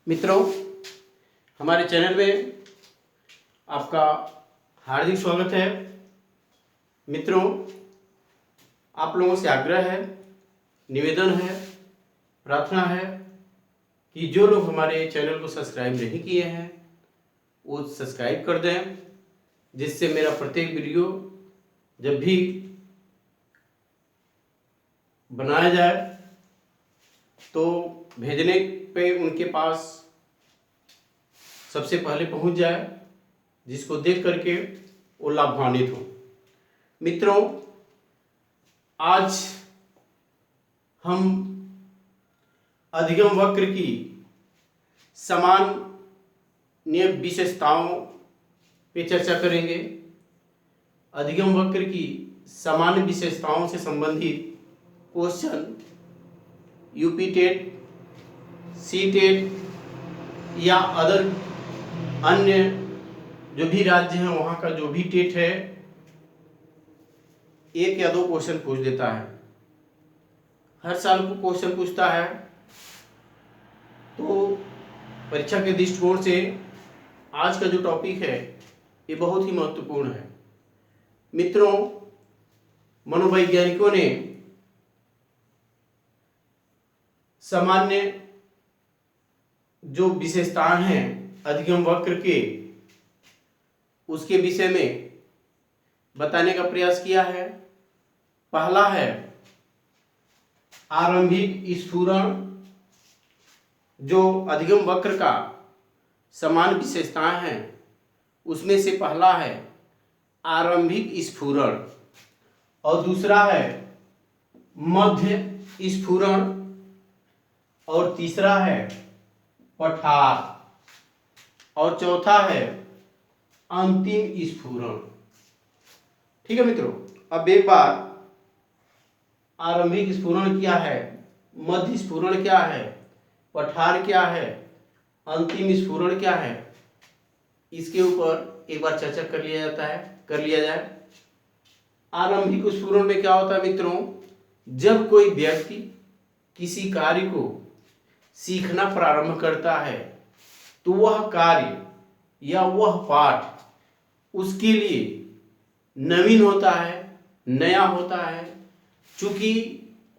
मित्रों, हमारे चैनल में आपका हार्दिक स्वागत है। मित्रों, आप लोगों से आग्रह है, निवेदन है, प्रार्थना है कि जो लोग हमारे चैनल को सब्सक्राइब नहीं किए हैं वो सब्सक्राइब कर दें, जिससे मेरा प्रत्येक वीडियो जब भी बनाया जाए तो भेजने पे उनके पास सबसे पहले पहुंच जाए, जिसको देख करके वो लाभान्वित हो। मित्रों, आज हम अधिगम वक्र की सामान्य विशेषताओं पे चर्चा करेंगे। अधिगम वक्र की सामान्य विशेषताओं से संबंधित question UP TET, C TET या अदर अन्य जो भी राज्य हैं वहाँ का जो भी टेट है, एक या दो क्वेश्चन पूछ देता है। हर साल को क्वेश्चन पूछता है, तो परीक्षा के दृष्टिकोण से आज का जो टॉपिक है ये बहुत ही महत्वपूर्ण है। मित्रों, मनोवैज्ञानिकों ने सामान्य जो विशेषताएं हैं अधिगम वक्र के, उसके विषय में बताने का प्रयास किया है। पहला है आरंभिक स्फुरण। जो अधिगम वक्र का समान विशेषताएं हैं उसमें से पहला है आरंभिक स्फुरण और दूसरा है मध्य स्फुरण और तीसरा है पठार और चौथा है अंतिम स्फुरण। ठीक है मित्रों, अब एक बार आरंभिक स्फुरण क्या है, मध्य स्फुरण क्या है, पठार क्या है, अंतिम स्फुरण क्या है, इसके ऊपर एक बार चर्चा कर लिया जाए। आरंभिक स्फुरण में क्या होता है मित्रों, जब कोई व्यक्ति किसी कार्य को सीखना प्रारंभ करता है तो वह कार्य या वह पाठ उसके लिए नवीन होता है, नया होता है। चूंकि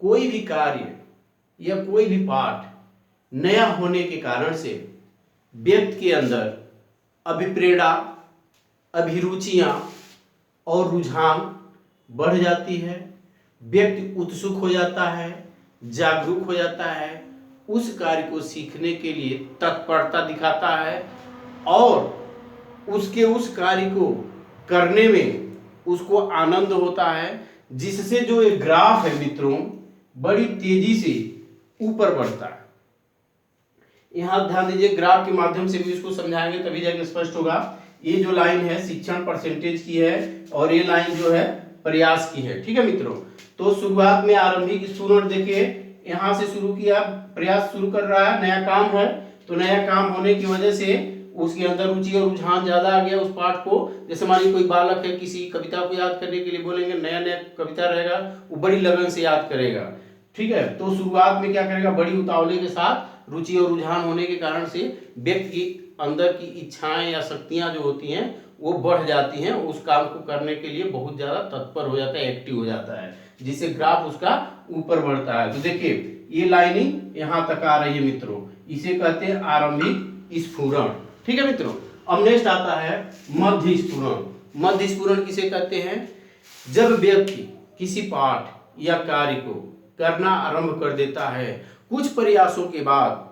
कोई भी कार्य या कोई भी पाठ नया होने के कारण से व्यक्ति के अंदर अभिप्रेरणा, अभिरुचियां और रुझान बढ़ जाती है। व्यक्ति उत्सुक हो जाता है, जागरूक हो जाता है, उस कार्य को सीखने के लिए तत्परता दिखाता है और उसके उस कार्य को करने में उसको आनंद होता है, जिससे जो एक ग्राफ है मित्रों बड़ी तेजी से ऊपर बढ़ता है। यहां ध्यान दीजिए, ग्राफ के माध्यम से भी इसको समझाएंगे तभी जाके स्पष्ट होगा। ये जो लाइन है शिक्षण परसेंटेज की है और ये लाइन जो है प्रयास की है। ठीक है मित्रों, तो शुरुआत में आरंभिक स्फुरण देखिए, यहां से शुरू किया, प्रयास शुरू कर रहा है, नया काम है, तो नया काम होने की वजह से उसके अंदर रुचि और रुझान ज्यादा आ गया उस पाठ को। जैसे मान कोई बालक है, किसी कविता को याद करने के लिए बोलेंगे, नया नया कविता रहेगा, वो बड़ी लगन से याद करेगा। ठीक है, तो शुरुआत में क्या करेगा, बड़ी उतावले के साथ रुचि और रुझान होने के कारण से व्यक्ति की अंदर की इच्छाएं या शक्तियां जो होती हैं वो बढ़ जाती हैं, उस काम को करने के लिए बहुत ज्यादा तत्पर हो जाता है, एक्टिव हो जाता है, जिससे ग्राफ उसका ऊपर बढ़ता है। तो देखिए ये लाइनिंग यहां तक आ रही है मित्रों, इसे कहते हैं आरंभिक स्फुरण। ठीक है मित्रों, अब नेक्स्ट आता है मध्य स्फुरण। मध्य स्फुरण किसे कहते हैं, जब व्यक्ति किसी पाठ या कार्य को करना आरंभ कर देता है कुछ प्रयासों के बाद,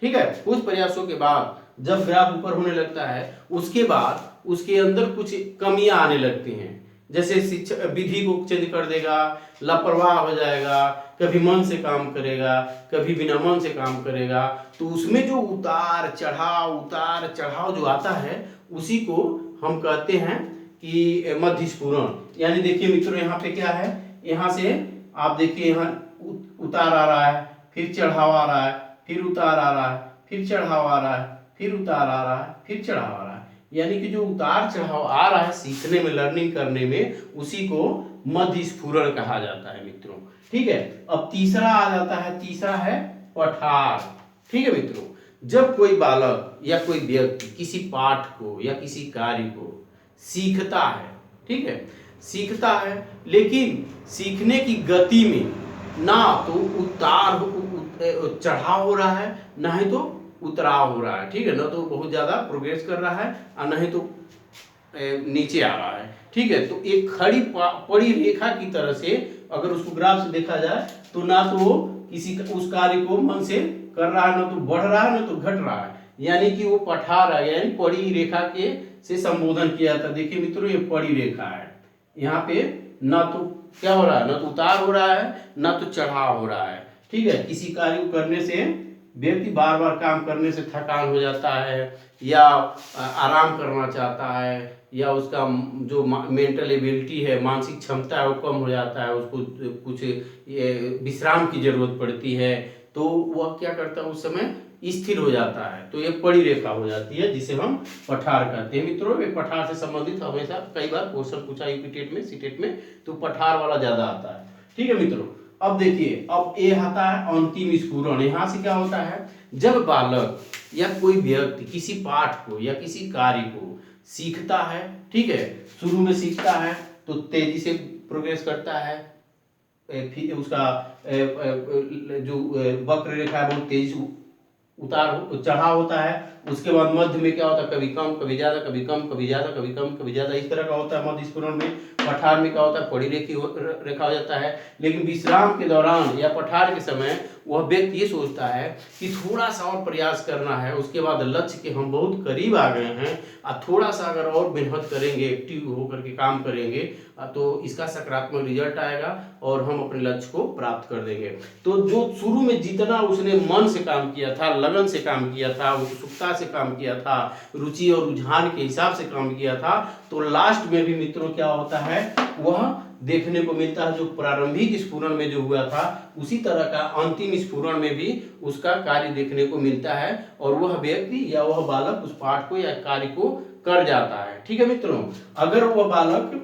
ठीक है, कुछ प्रयासों के बाद जब ग्राफ ऊपर होने लगता है, उसके बाद उसके अंदर कुछ कमियां आने लगती हैं। जैसे शिक्षा विधि को चेंज कर देगा, लापरवाह हो जाएगा, कभी मन से काम करेगा, कभी बिना मन से काम करेगा। तो उसमें जो उतार चढ़ाव जो आता है उसी को हम कहते हैं कि मध्य स्फुरण। यानी देखिए मित्रों, यहाँ पे क्या है, यहाँ से आप देखिए, यहाँ उतार आ रहा है, फिर चढ़ाव आ रहा है, फिर उतार आ रहा है, फिर चढ़ाव आ रहा है, फिर उतार आ रहा है, फिर चढ़ाव आ रहा है। यानी कि जो उतार चढ़ाव आ रहा है सीखने में, लर्निंग करने में, उसी को मध्य स्फुरण कहा जाता है मित्रों। ठीक है, अब तीसरा आ जाता है, तीसरा है पठार। ठीक है मित्रों, जब कोई बालक या कोई व्यक्ति किसी पाठ को या किसी कार्य को सीखता है, ठीक है, सीखता है, लेकिन सीखने की गति में ना तो चढ़ाव हो रहा है, ना ही तो उतराव हो रहा है, ठीक है, ना तो बहुत ज़्यादा प्रोग्रेस कर रहा है और ना ही तो नीचे आ रहा है, ठीक है। तो एक खड़ी पड़ी रेखा की तरह से अगर उसको ग्राफ से देखा जाए तो ना तो वो किसी उस कार्य को मन से कर रहा है, ना तो बढ़ रहा है, ना तो घट रहा है, यानी कि वो पठार है, यानी पड़ी रेखा के से संबोधन किया जाता है। देखिए मित्रों, ये पड़ी रेखा है, यहाँ पे ना तो क्या हो रहा है, ना तो उतार हो रहा है, ना तो चढ़ाव हो रहा है, ठीक है। किसी कार्य को करने से व्यक्ति बार बार काम करने से थकान हो जाता है या आराम करना चाहता है, या उसका जो मेंटल एबिलिटी है, मानसिक क्षमता है, वो कम हो जाता है, उसको कुछ विश्राम की जरूरत पड़ती है, तो वह क्या करता है, उस समय स्थिर हो जाता है, तो ये पड़ी रेखा हो जाती है, जिसे हम पठार कहते हैं। मित्रों, ये पठार से संबंधित हमेशा कई बार क्वेश्चन पूछा यूपी टेट में, सीटेट में, तो पठार वाला ज्यादा आता है, ठीक है मित्रों। अब देखिए, अब ये आता है अंतिम स्फुरण। यहाँ से क्या होता है, जब बालक या कोई व्यक्ति किसी पाठ को या किसी कार्य को सीखता है, ठीक है, शुरू में सीखता है तो तेजी से प्रोग्रेस करता है, फिर उसका जो वक्र रेखा है बहुत तेजी से उतार चढ़ाव होता है, उसके बाद मध्य में क्या होता है, कभी कम कभी ज्यादा, कभी कम कभी ज्यादा, कभी कम कभी ज्यादा, इस तरह का होता है मध्य स्फुरण में। पठार में क्या होता है, पड़ी रेखा हो जाता है। लेकिन विश्राम के दौरान या पठार के समय वह व्यक्ति ये सोचता है कि थोड़ा सा और प्रयास करना है, उसके बाद लक्ष्य के हम बहुत करीब आ गए हैं, और थोड़ा सा अगर और मेहनत करेंगे, एक्टिव होकर के काम करेंगे, तो इसका सकारात्मक रिजल्ट आएगा और हम अपने लक्ष्य को प्राप्त कर देंगे। तो जो शुरू में जितना उसने मन से काम किया था, लगन से काम किया था, उत्सुकता से काम किया था, रुचि और रुझान के हिसाब से काम किया था, तो लास्ट में भी मित्रों क्या होता है, वह देखने को मिलता है जो प्रारंभिक स्फुरण में जो हुआ था, उसी तरह का अंतिम स्फुरण में भी उसका कार्य देखने को मिलता है, और वह व्यक्ति या वह बालक उस पाठ को या कार्य को कर जाता है, ठीक है मित्रों। अगर वह बालक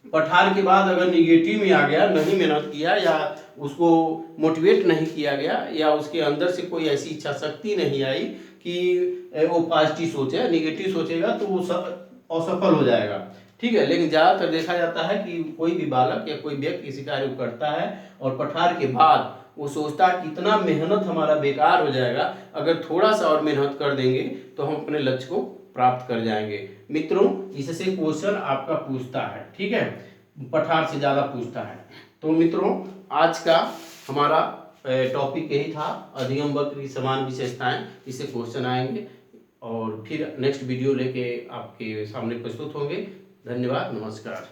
पठार के बाद अगर निगेटिव में आ गया, नहीं मेहनत किया, या उसको मोटिवेट नहीं किया गया, या उसके अंदर से कोई ऐसी इच्छा शक्ति नहीं आई कि वो पॉजिटिव सोचे, निगेटिव सोचेगा, तो वो असफल हो जाएगा, ठीक है। लेकिन ज्यादातर देखा जाता है कि कोई भी बालक या कोई व्यक्ति किसी कार्य को करता है और पठार के बाद वो सोचता है कि इतना मेहनत हमारा बेकार हो जाएगा, अगर थोड़ा सा और मेहनत कर देंगे तो हम अपने लक्ष्य को प्राप्त कर जाएंगे। मित्रों, इससे क्वेश्चन आपका पूछता है, ठीक है, पठार से ज्यादा पूछता है। तो मित्रों, आज का हमारा टॉपिक यही था, अधिगम वक्र की समान विशेषताएं, इससे क्वेश्चन आएंगे और फिर नेक्स्ट वीडियो लेके आपके सामने प्रस्तुत होंगे। धन्यवाद, नमस्कार।